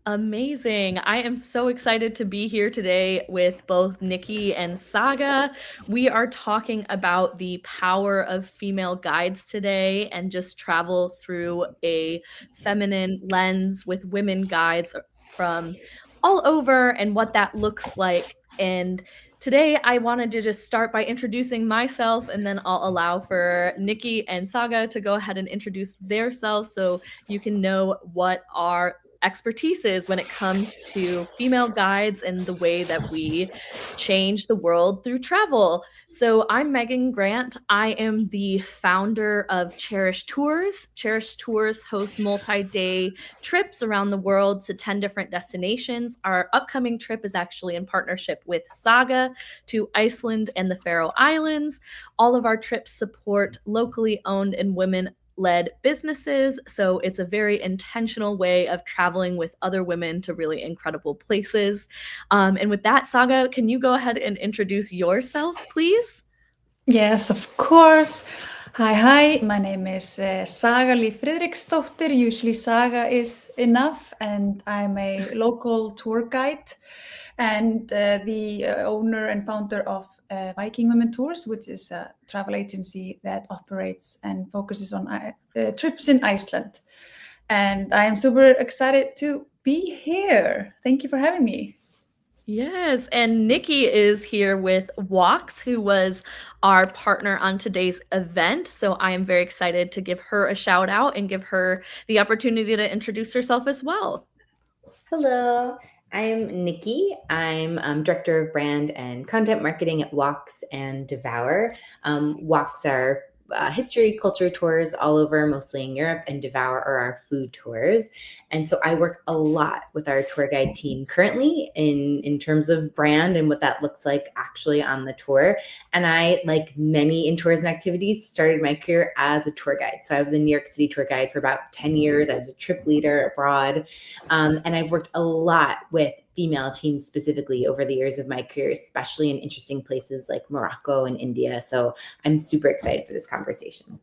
Amazing. I am so excited to be here today with both Nikki and Saga. We are talking about the power of female guides today and just travel through a feminine lens with women guides from all over and what that looks like. And today I wanted to just start by introducing myself, and then I'll allow for Nikki and Saga to go ahead and introduce themselves so you can know what our expertise is when it comes to female guides and the way that we change the world through travel. So I'm Megan Grant. I am the founder of Cherish Tours. Cherish Tours hosts multi-day trips around the world to 10 different destinations. Our upcoming trip is actually in partnership with Saga to Iceland and the Faroe Islands. All of our trips support locally owned and women-led businesses. So it's a very intentional way of traveling with other women to really incredible places. And with that, Saga, can you go ahead and introduce yourself, please? Yes, of course. Hi. My name is Saga Líf Friðriksdóttir. Usually Saga is enough, and I'm a local tour guide and the owner and founder of Viking Women Tours, which is a travel agency that operates and focuses on trips in Iceland. And I am super excited to be here. Thank you for having me. Yes, and Nikki is here with Walks, who was our partner on today's event. So I am very excited to give her a shout out and give her the opportunity to introduce herself as well. Hello, I'm Nikki. I'm Director of Brand and Content Marketing at Walks and Devour. Walks are history, culture tours all over, mostly in Europe, and Devour are our food tours. And so I work a lot with our tour guide team currently in terms of brand and what that looks like actually on the tour. And I, like many in tours and activities, started my career as a tour guide. So I was a New York City tour guide for about 10 years. I was a trip leader abroad. And I've worked a lot with female teams specifically over the years of my career, especially in interesting places like Morocco and India. So I'm super excited for this conversation.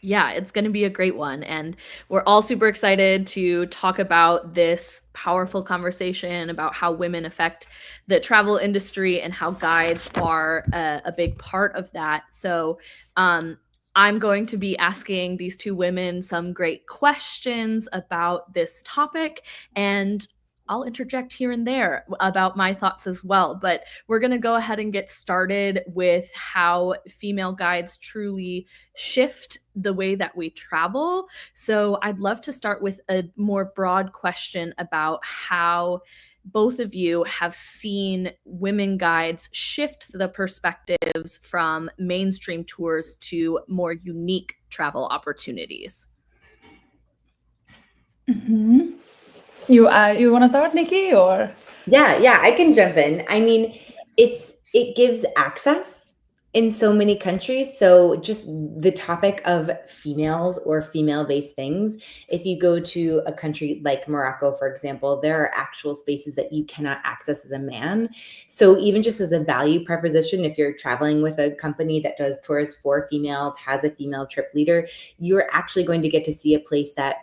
Yeah, it's going to be a great one. And we're all super excited to talk about this powerful conversation about how women affect the travel industry and how guides are a big part of that. So, I'm going to be asking these two women some great questions about this topic, and I'll interject here and there about my thoughts as well. But we're going to go ahead and get started with how female guides truly shift the way that we travel. So I'd love to start with a more broad question about how both of you have seen women guides shift the perspectives from mainstream tours to more unique travel opportunities. Mm-hmm. You want to start, Nikki, or? Yeah, I can jump in. I mean, it gives access in so many countries. So just the topic of females or female-based things, if you go to a country like Morocco, for example, there are actual spaces that you cannot access as a man. So even just as a value proposition, if you're traveling with a company that does tours for females, has a female trip leader, you're actually going to get to see a place that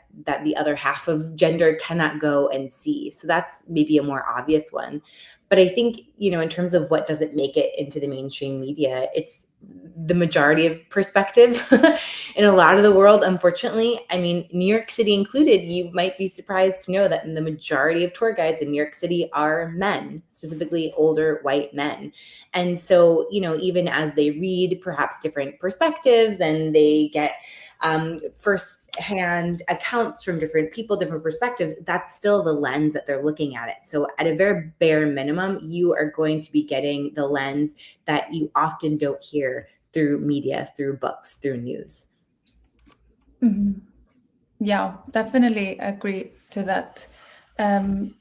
the other half of gender cannot go and see. So that's maybe a more obvious one. But I think, in terms of what doesn't make it into the mainstream media, it's the majority of perspective in a lot of the world, unfortunately. I mean, New York City included, you might be surprised to know that the majority of tour guides in New York City are men, specifically older white men. And so, even as they read perhaps different perspectives and they get first-hand accounts from different people, different perspectives, that's still the lens that they're looking at it. So at a very bare minimum, you are going to be getting the lens that you often don't hear through media, through books, through news. Mm-hmm. Yeah, definitely agree to that. I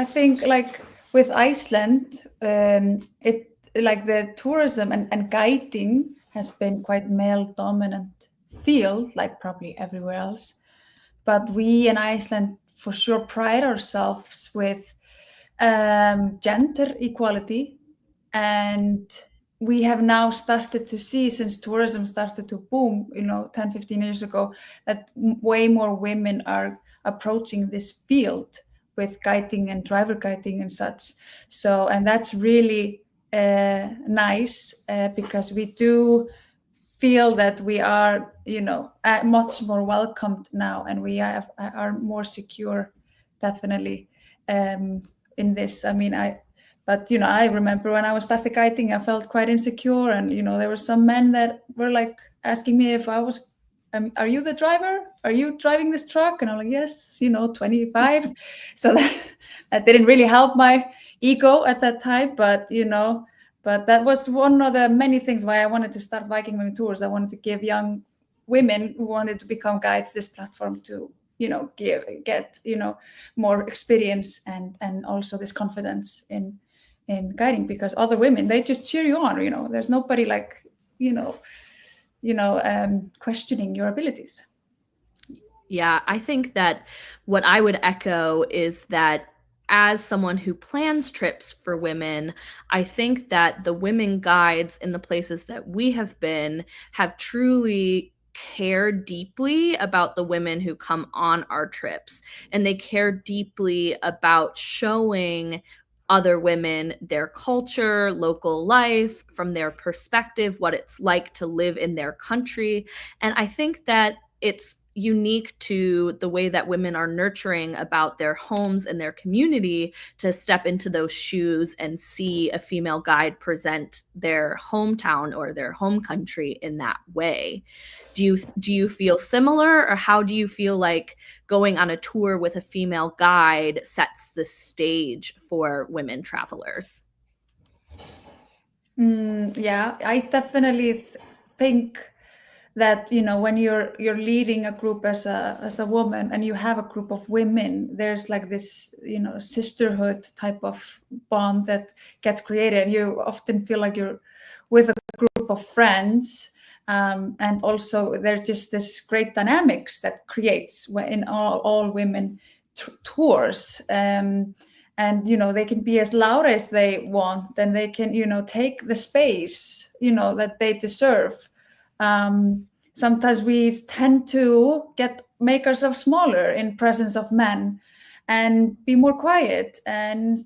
think like with Iceland, it like the tourism and guiding has been quite male dominant field, like probably everywhere else. But we in Iceland for sure pride ourselves with gender equality, and we have now started to see, since tourism started to boom 10-15 years ago, that way more women are approaching this field with guiding and driver guiding and such. So, and that's really nice because we do feel that we are, much more welcomed now, and we are more secure, definitely, in this. I mean, but I remember when I was started guiding, I felt quite insecure, and there were some men that were like asking me if I was, are you the driver? Are you driving this truck? And I'm like, yes, 25. So that didn't really help my ego at that time, but but that was one of the many things why I wanted to start Viking Women Tours. I wanted to give young women who wanted to become guides this platform to get more experience and also this confidence in guiding, because other women, they just cheer you on. There's nobody like questioning your abilities. Yeah, I think that what I would echo is that as someone who plans trips for women, I think that the women guides in the places that we have been have truly cared deeply about the women who come on our trips, and they care deeply about showing other women their culture, local life, from their perspective, what it's like to live in their country. And I think that it's unique to the way that women are nurturing about their homes and their community to step into those shoes and see a female guide present their hometown or their home country in that way. Do you feel similar, or how do you feel like going on a tour with a female guide sets the stage for women travelers? Yeah, I definitely think that when you're leading a group as a woman, and you have a group of women, there's like this sisterhood type of bond that gets created, and you often feel like you're with a group of friends, and also there's just this great dynamics that creates in all women tours. And they can be as loud as they want, and they can take the space that they deserve. Sometimes we tend to make ourselves smaller in presence of men and be more quiet and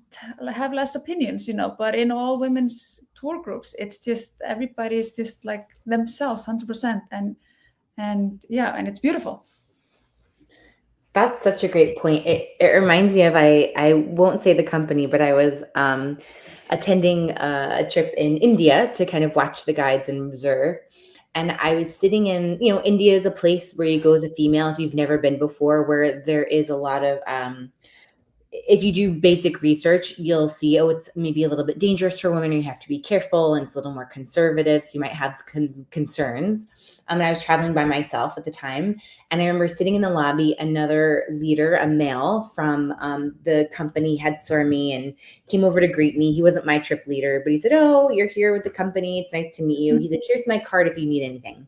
have less opinions, but in all women's tour groups, it's just everybody is just like themselves 100%, and it's beautiful. That's such a great point. It reminds me of, I won't say the company, but I was attending a trip in India to kind of watch the guides and observe. And I was sitting in, India is a place where you go as a female if you've never been before, where there is a lot of, if you do basic research, you'll see, it's maybe a little bit dangerous for women, and you have to be careful, and it's a little more conservative, so you might have concerns. And I was traveling by myself at the time, and I remember sitting in the lobby, another leader, a male from the company, had saw me and came over to greet me. He wasn't my trip leader, but he said, "Oh, you're here with the company. It's nice to meet you." He said, "Here's my card if you need anything."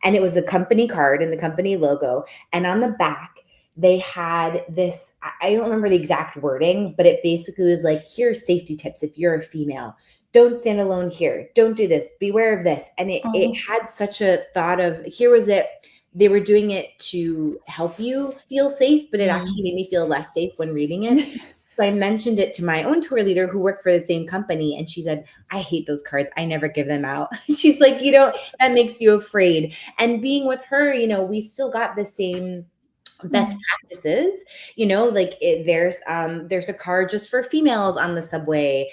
And it was the company card and the company logo. And on the back, they had this, I don't remember the exact wording, but it basically was like, here's safety tips if you're a female. Don't stand alone here. Don't do this. Beware of this. And it had such a thought of, here was it. They were doing it to help you feel safe, but it actually made me feel less safe when reading it. So I mentioned it to my own tour leader who worked for the same company, and she said, "I hate those cards. I never give them out." She's like, that makes you afraid. And being with her, we still got the same best practices, like there's a card just for females on the subway,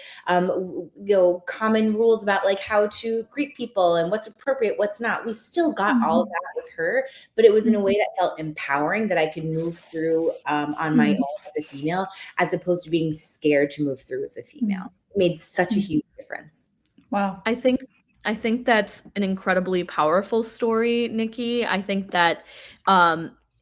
common rules about like how to greet people and what's appropriate, what's not. We still got all of that with her, but it was in a way that felt empowering, that I could move through on my own as a female, as opposed to being scared to move through as a female. It made such a huge difference. Wow. I think that's an incredibly powerful story, Nikki. I think that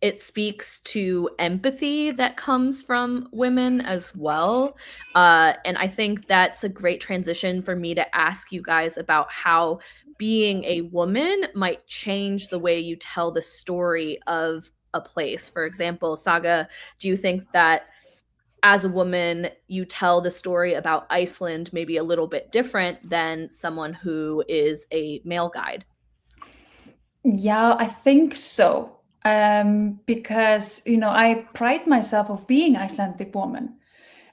it speaks to empathy that comes from women as well. And I think that's a great transition for me to ask you guys about how being a woman might change the way you tell the story of a place. For example, Saga, do you think that as a woman, you tell the story about Iceland maybe a little bit different than someone who is a male guide? Yeah, I think so. because, I pride myself of being Icelandic woman.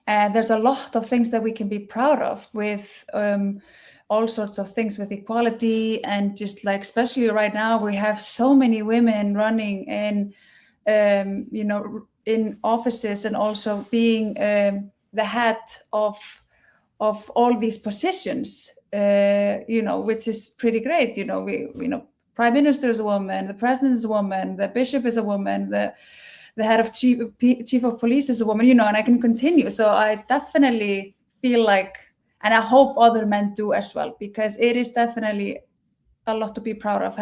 There's a lot of things that we can be proud of with all sorts of things with equality, and just like, especially right now, we have so many women running in, in offices, and also being the head of all these positions, which is pretty great. Prime Minister is a woman, the President is a woman, the Bishop is a woman, the head of chief of police is a woman, and I can continue. So I definitely feel like, and I hope other men do as well, because it is definitely a lot to be proud of,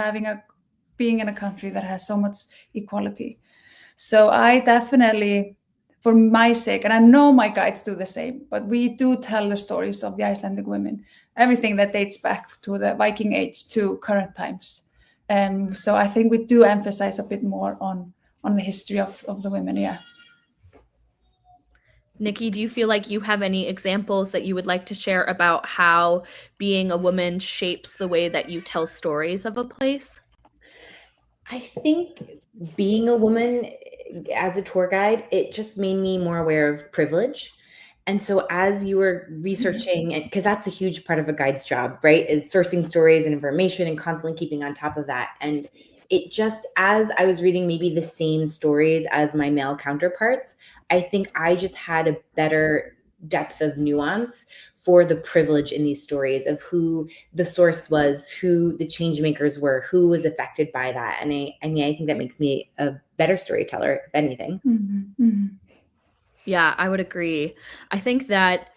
being in a country that has so much equality. So I definitely, for my sake, and I know my guides do the same, but we do tell the stories of the Icelandic women, everything that dates back to the Viking Age to current times. So I think we do emphasize a bit more on the history of the women. Yeah. Nikki, do you feel like you have any examples that you would like to share about how being a woman shapes the way that you tell stories of a place? I think being a woman as a tour guide, it just made me more aware of privilege. And so as you were researching, because that's a huge part of a guide's job, right, is sourcing stories and information and constantly keeping on top of that. And it just, as I was reading maybe the same stories as my male counterparts, I think I just had a better depth of nuance for the privilege in these stories of who the source was, who the change makers were, who was affected by that. And I mean, I think that makes me a better storyteller, if anything. Mm-hmm. Mm-hmm. Yeah, I would agree. I think that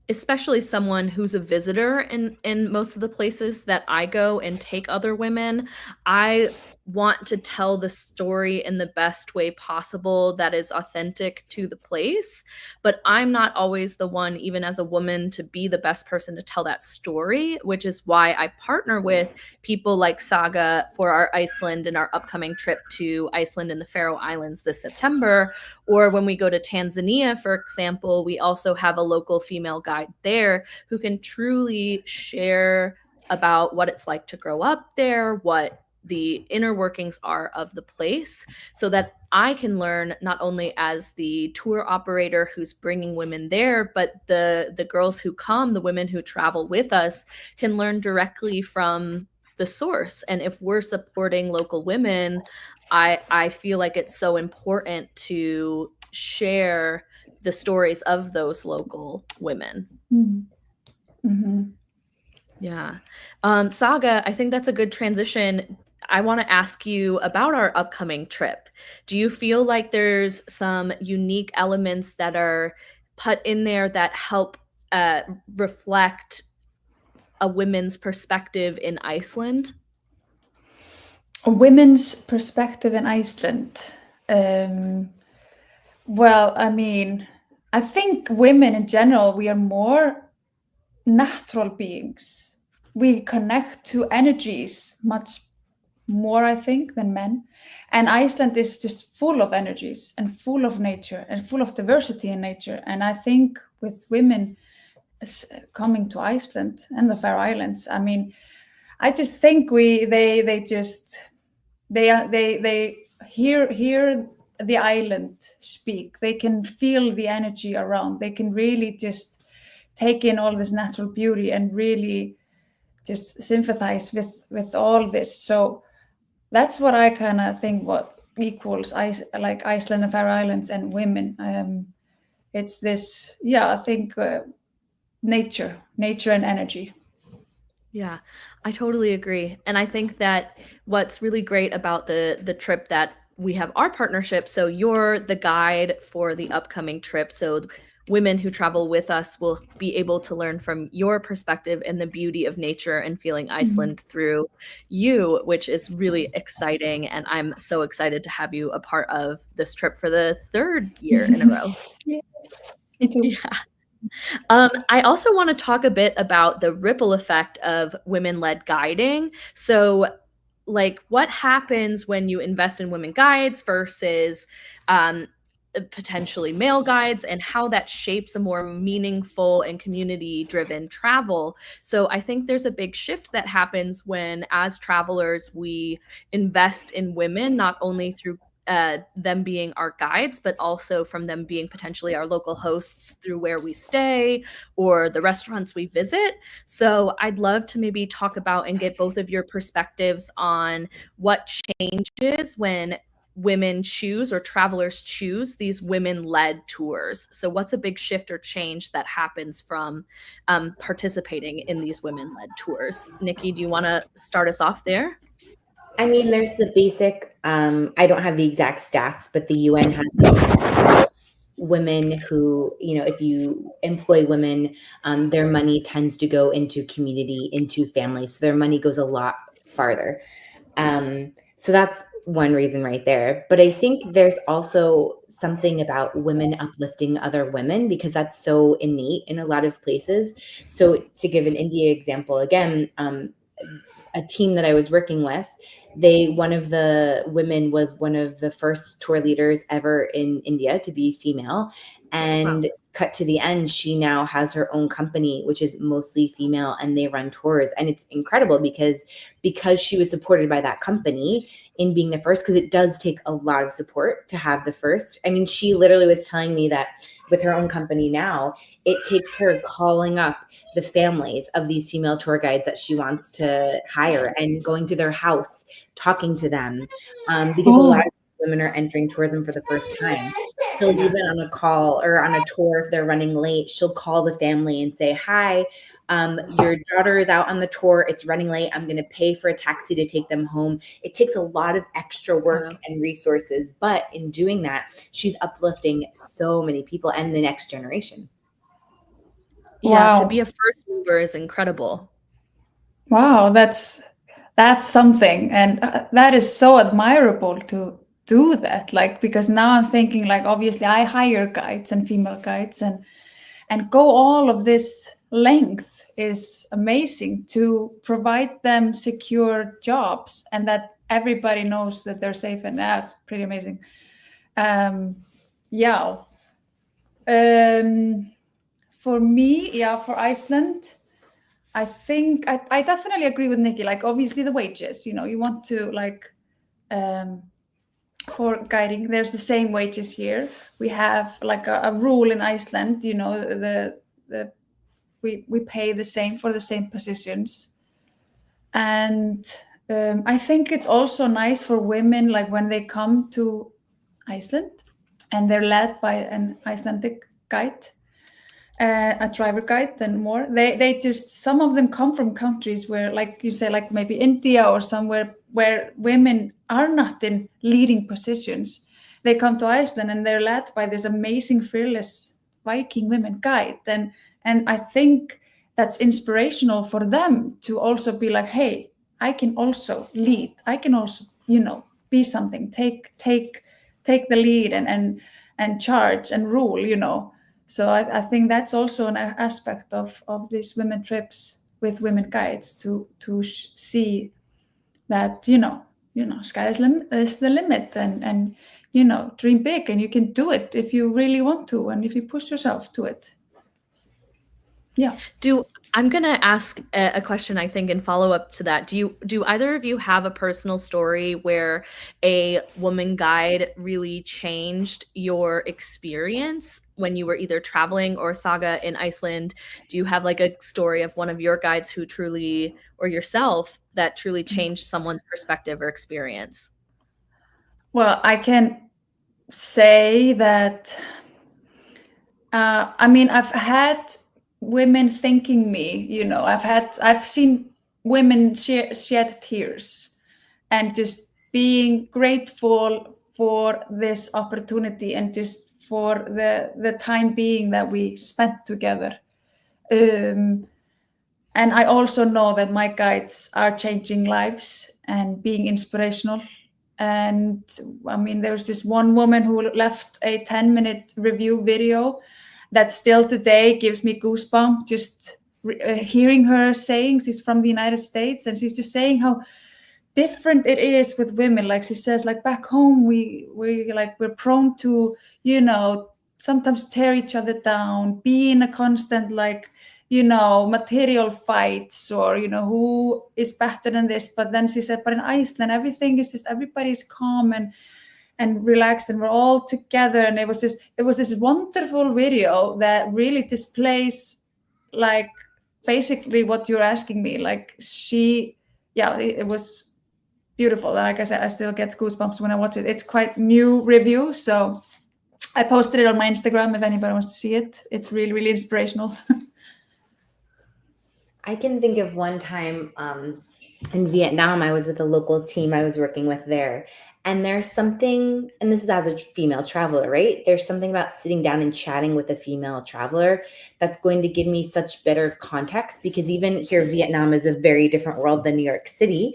especially someone who's a visitor in most of the places that I go and take other women, I want to tell the story in the best way possible that is authentic to the place. But I'm not always the one, even as a woman, to be the best person to tell that story, which is why I partner with people like Saga for our Iceland and our upcoming trip to Iceland and the Faroe Islands this September. Or when we go to Tanzania, for example, we also have a local female guide there who can truly share about what it's like to grow up there, what the inner workings are of the place, so that I can learn not only as the tour operator who's bringing women there, but the girls who come, the women who travel with us, can learn directly from the source. And if we're supporting local women, I feel like it's so important to share the stories of those local women. Mm-hmm. Mm-hmm. Yeah. Saga, I think that's a good transition. I want to ask you about our upcoming trip. Do you feel like there's some unique elements that are put in there that help reflect a women's perspective in Iceland? A women's perspective in Iceland. Well, I mean, I think women in general, we are more natural beings. We connect to energies much more, I think, than men. And Iceland is just full of energies and full of nature and full of diversity in nature. And I think with women coming to Iceland and the Faroe Islands, I mean, I just think they hear the island speak. They can feel the energy around. They can really just take in all this natural beauty and really just sympathize with all this. So that's what I kind of think what equals like Iceland and Faroe Islands and women. It's this, I think nature and energy. Yeah, I totally agree. And I think that what's really great about the trip that we have our partnership, so you're the guide for the upcoming trip. So women who travel with us will be able to learn from your perspective and the beauty of nature and feeling Iceland through you, which is really exciting. And I'm so excited to have you a part of this trip for the third year in a row. Yeah, me too. Yeah. I also want to talk a bit about the ripple effect of women-led guiding. So, like, what happens when you invest in women guides versus potentially male guides, and how that shapes a more meaningful and community-driven travel. So I think there's a big shift that happens when, as travelers, we invest in women, not only through them being our guides, but also from them being potentially our local hosts through where we stay or the restaurants we visit. So I'd love to maybe talk about and get both of your perspectives on what changes when women choose or travelers choose these women-led tours. So what's a big shift or change that happens from participating in these women-led tours? Nikki, do you want to start us off there? I mean, there's the basic, I don't have the exact stats, but the UN has this women who, if you employ women, their money tends to go into community, into families. So their money goes a lot farther. So that's one reason right there. But I think there's also something about women uplifting other women, because that's so innate in a lot of places. So to give an India example, again, a team that I was working with, one of the women was one of the first tour leaders ever in India to be female. And wow. Cut to the end, she now has her own company, which is mostly female, and they run tours. And it's incredible because she was supported by that company in being the first, because it does take a lot of support to have the first. I mean, she literally was telling me that with her own company now, it takes her calling up the families of these female tour guides that she wants to hire and going to their house, talking to them, because a lot of women are entering tourism for the first time. She'll even on a call or on a tour, if they're running late, she'll call the family and say, hi, your daughter is out on the tour. It's running late. I'm going to pay for a taxi to take them home. It takes a lot of extra work and resources. But in doing that, she's uplifting so many people and the next generation. Yeah, to be a first mover is incredible. Wow, that's something. And that is so admirable to do that, like, because now I'm thinking, like, obviously I hire guides and female guides and go all of this length is amazing to provide them secure jobs and that everybody knows that they're safe, and that's pretty amazing. For me, for Iceland, I think I definitely agree with Nikki. Like, obviously the wages, you want to, like, for guiding, there's the same wages here. We have like a rule in Iceland, we pay the same for the same positions. And I think it's also nice for women, like when they come to Iceland and they're led by an Icelandic guide, a driver guide and more, they just, some of them come from countries where, like you say, like maybe India or somewhere where women are not in leading positions. They come to Iceland and they're led by this amazing, fearless Viking women guide. And I think that's inspirational for them to also be like, hey, I can also lead. I can also, be something, take the lead and charge and rule, So I think that's also an aspect of these women trips with women guides to see that, sky is the limit, and dream big, and you can do it if you really want to, and if you push yourself to it. Yeah. I'm going to ask a question, I think, in follow up to that. Do either of you have a personal story where a woman guide really changed your experience when you were either traveling or Saga in Iceland? Do you have like a story of one of your guides who truly, or yourself, that truly changed someone's perspective or experience? Well, I can say that, I've had women thanking me, I've seen women shed tears and just being grateful for this opportunity and just for the time being that we spent together. And I also know that my guides are changing lives and being inspirational. And there was this one woman who left a 10-minute review video that still today gives me goosebumps just hearing her saying. She's from the United States, and she's just saying how different it is with women. Like she says, like back home we're prone to, you know, sometimes tear each other down, be in a constant like, you know, material fights, or, you know, who is better than this. But then she said, but in Iceland everything is just, everybody's calm and relaxed, and we're all together. And it was this wonderful video that really displays like basically what you're asking me. Like it was beautiful. Like I said, I still get goosebumps when I watch it. It's quite new review, so I posted it on my Instagram if anybody wants to see it. It's really, really inspirational. I can think of one time in Vietnam, I was with a local team I was working with there. And there's something, and this is as a female traveler, right? There's something about sitting down and chatting with a female traveler that's going to give me such better context, because even here, Vietnam is a very different world than New York City.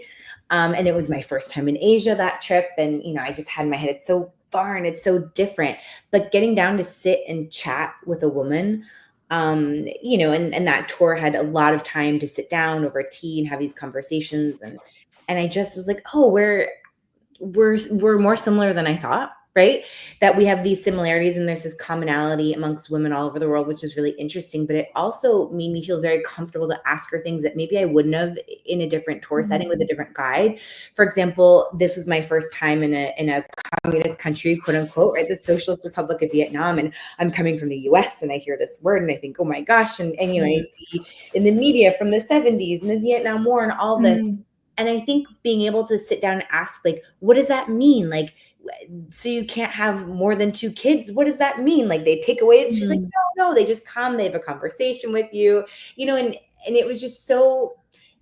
And it was my first time in Asia, that trip. And, you know, I just had in my head, it's so far and it's so different. But getting down to sit and chat with a woman, you know, and that tour had a lot of time to sit down over tea and have these conversations. And I just was like, oh, we're more similar than I thought, right? That we have these similarities and there's this commonality amongst women all over the world, which is really interesting. But it also made me feel very comfortable to ask her things that maybe I wouldn't have in a different tour setting with a different guide. For example, this was my first time in a communist country, quote unquote, right? The Socialist Republic of Vietnam. And I'm coming from the US and I hear this word and I think, oh my gosh. And you know, I see in the media from the 70s and the Vietnam War and all this. And I think being able to sit down and ask, like, what does that mean? Like, so you can't have more than 2 kids. What does that mean? Like, they take away. She's like, no, they just come, they have a conversation with you, you know, and it was just so,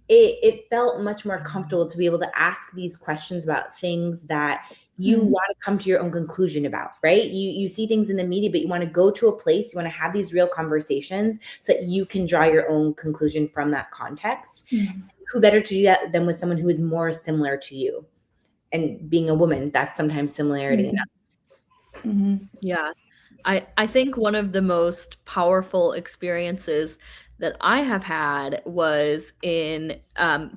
it felt much more comfortable to be able to ask these questions about things that you want to come to your own conclusion about, right? You see things in the media, but you want to go to a place, you want to have these real conversations so that you can draw your own conclusion from that context. Who better to do that than with someone who is more similar to you? And being a woman, that's sometimes similarity enough. Yeah. I think one of the most powerful experiences that I have had was in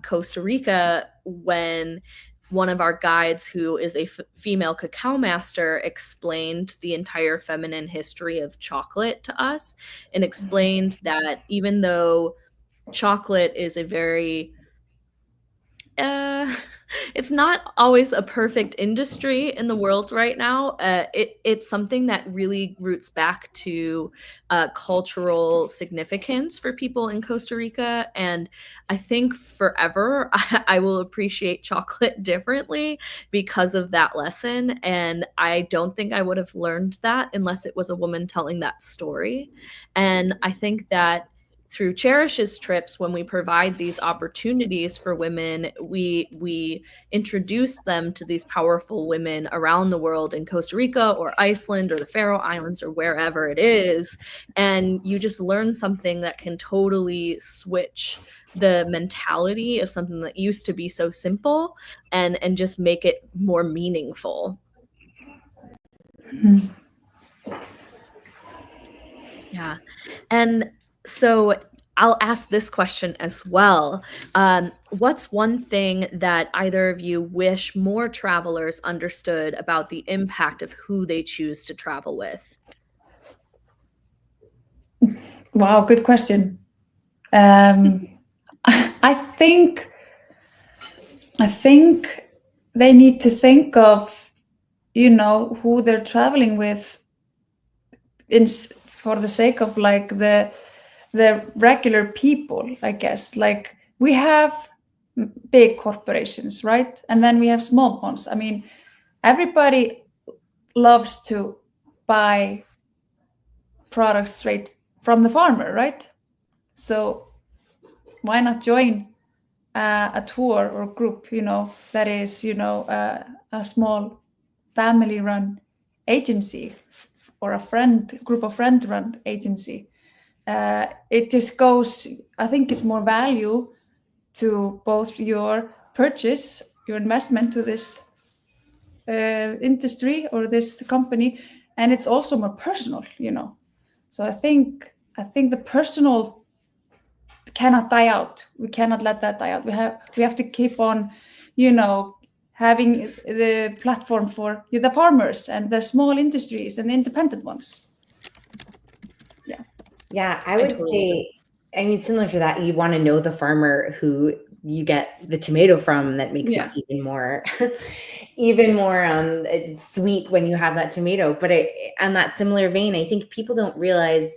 Costa Rica, when one of our guides, who is a female cacao master, explained the entire feminine history of chocolate to us, and explained that even though chocolate is a very it's not always a perfect industry in the world right now. It's something that really roots back to cultural significance for people in Costa Rica. And I think forever I will appreciate chocolate differently because of that lesson. And I don't think I would have learned that unless it was a woman telling that story. And I think that through Cherish's trips, when we provide these opportunities for women, we introduce them to these powerful women around the world, in Costa Rica or Iceland or the Faroe Islands or wherever it is. And you just learn something that can totally switch the mentality of something that used to be so simple and just make it more meaningful. Yeah. And so I'll ask this question as well. What's one thing that either of you wish more travelers understood about the impact of who they choose to travel with? Wow, good question. I think they need to think of, you know, who they're traveling with for the sake of like the regular people, I guess. Like, we have big corporations, right? And then we have small ones. I mean, everybody loves to buy products straight from the farmer, right? So why not join a tour or group, you know, that is, you know, a small family-run agency or a group of friend-run agency. It just goes, I think it's more value to both your purchase, your investment to this industry or this company, and it's also more personal, you know. So I think the personal cannot die out. We cannot let that die out. We have to keep on having the platform for the farmers and the small industries and the independent ones. Yeah, I would say, I mean, similar to that, you want to know the farmer who you get the tomato from that makes it even more sweet when you have that tomato. But on that similar vein, I think people don't realize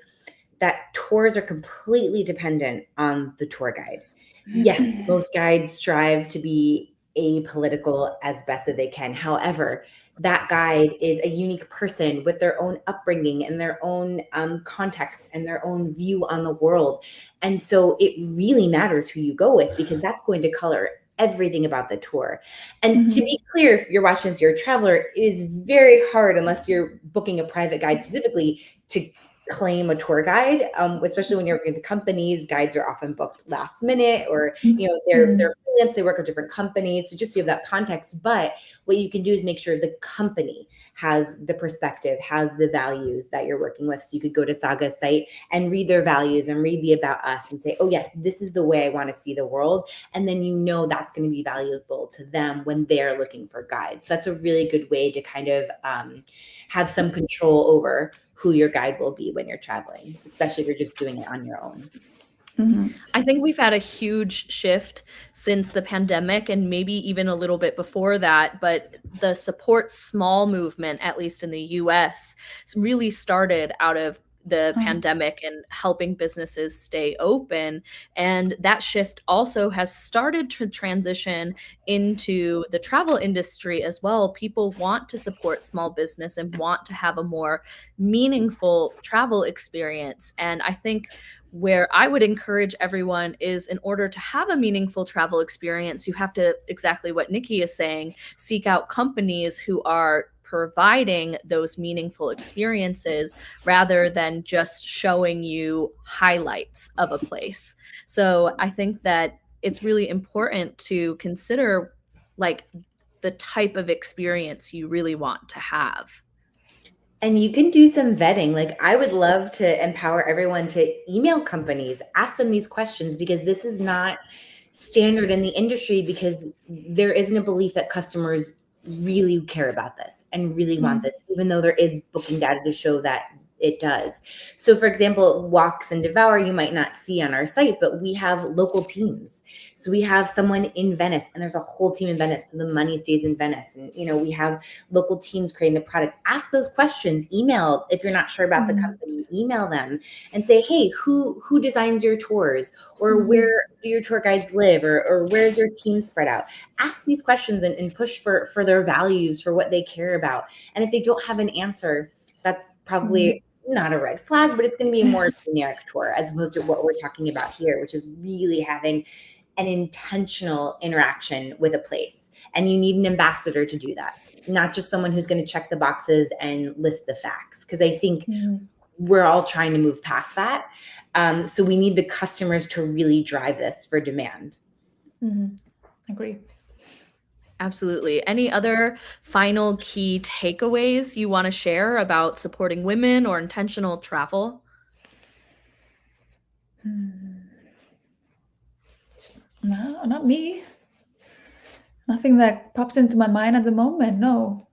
that tours are completely dependent on the tour guide. Yes, most guides strive to be apolitical as best as they can. However, that guide is a unique person with their own upbringing and their own context and their own view on the world. And so it really matters who you go with, because that's going to color everything about the tour. And to be clear, if you're watching as you're a traveler, it is very hard, unless you're booking a private guide specifically, to claim a tour guide, especially when you're working with companies. Guides are often booked last minute, or they're freelance, they work with different companies. So just to have that context. But what you can do is make sure the company has the perspective, has the values that you're working with. So you could go to Saga's site and read their values and read the About Us and say, oh yes, this is the way I want to see the world. And then that's going to be valuable to them when they're looking for guides. That's a really good way to kind of have some control over who your guide will be when you're traveling, especially if you're just doing it on your own. I think we've had a huge shift since the pandemic, and maybe even a little bit before that, but the support small movement, at least in the US, really started out of the pandemic and helping businesses stay open. And that shift also has started to transition into the travel industry as well. People want to support small business and want to have a more meaningful travel experience. And I think where I would encourage everyone is, in order to have a meaningful travel experience, you have to, exactly what Nikki is saying, seek out companies who are providing those meaningful experiences rather than just showing you highlights of a place. So I think that it's really important to consider like the type of experience you really want to have. And you can do some vetting. Like, I would love to empower everyone to email companies, ask them these questions, because this is not standard in the industry, because there isn't a belief that customers really care about this and really want this, even though there is booking data to show that it does. So for example, Walks and Devour, you might not see on our site, but we have local teams. So we have someone in Venice, and there's a whole team in Venice, so the money stays in Venice. And we have local teams creating the product. Ask those questions. Email, if you're not sure about the company, email them and say, hey, who designs your tours, or where do your tour guides live, or where's your team spread out? Ask these questions and push for their values, for what they care about. And if they don't have an answer, that's probably not a red flag, but it's going to be a more generic tour, as opposed to what we're talking about here, which is really having an intentional interaction with a place. And you need an ambassador to do that, not just someone who's going to check the boxes and list the facts. Because I think we're all trying to move past that. So we need the customers to really drive this for demand. Agree. Absolutely. Any other final key takeaways you want to share about supporting women or intentional travel? No, not me. Nothing that pops into my mind at the moment. No.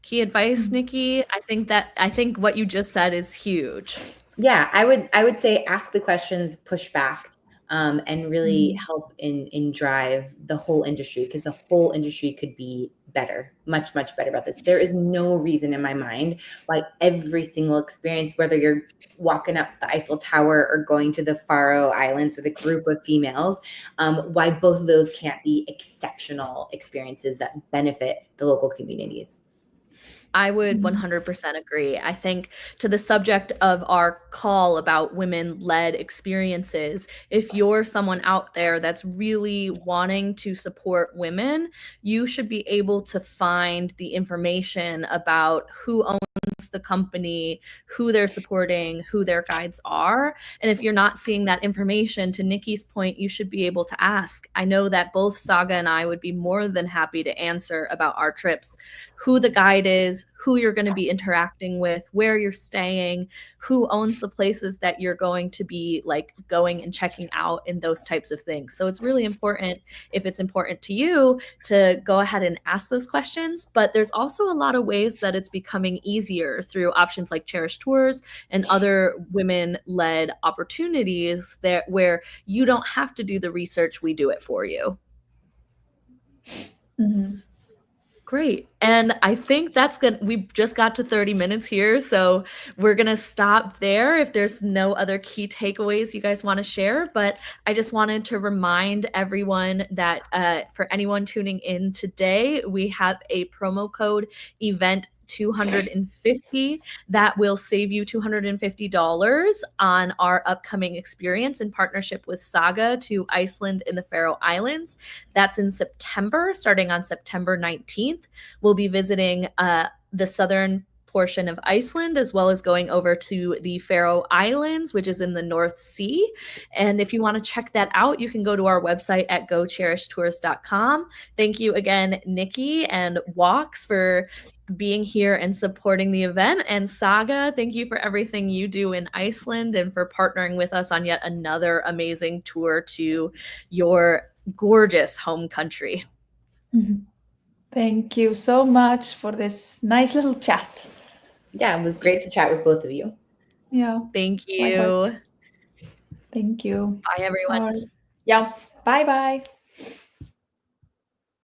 Key advice, Nikki? I think what you just said is huge. Yeah, I would say ask the questions, push back, and really help in drive the whole industry, because the whole industry could be better, much, much better about this. There is no reason in my mind why every single experience, whether you're walking up the Eiffel Tower or going to the Faroe Islands with a group of females, why both of those can't be exceptional experiences that benefit the local communities. I would 100% agree. I think, to the subject of our call about women-led experiences, if you're someone out there that's really wanting to support women, you should be able to find the information about who owns the company, who they're supporting, who their guides are. And if you're not seeing that information, to Nikki's point, you should be able to ask. I know that both Saga and I would be more than happy to answer about our trips. who the guide is, who you're going to be interacting with, where you're staying, who owns the places that you're going to be like going and checking out, and those types of things. So it's really important, if it's important to you, to go ahead and ask those questions. But there's also a lot of ways that it's becoming easier through options like Cherish Tours and other women-led opportunities that where you don't have to do the research, we do it for you. Mhm. Great. And I think that's good. We just got to 30 minutes here, so we're going to stop there if there's no other key takeaways you guys want to share. But I just wanted to remind everyone that for anyone tuning in today, we have a promo code event 250 that will save you $250 on our upcoming experience in partnership with Saga to Iceland and the Faroe Islands. That's in September, starting on September 19th. We'll be visiting the southern portion of Iceland, as well as going over to the Faroe Islands, which is in the North Sea. And if you want to check that out, you can go to our website at gocherishtours.com. Thank you again, Nikki and Walks, for being here and supporting the event. And Saga, thank you for everything you do in Iceland and for partnering with us on yet another amazing tour to your gorgeous home country. Mhm. Thank you so much for this nice little chat. Yeah, it was great to chat with both of you. Yeah. Thank you. Likewise. Thank you. Bye, everyone. All right. Yeah. Bye-bye.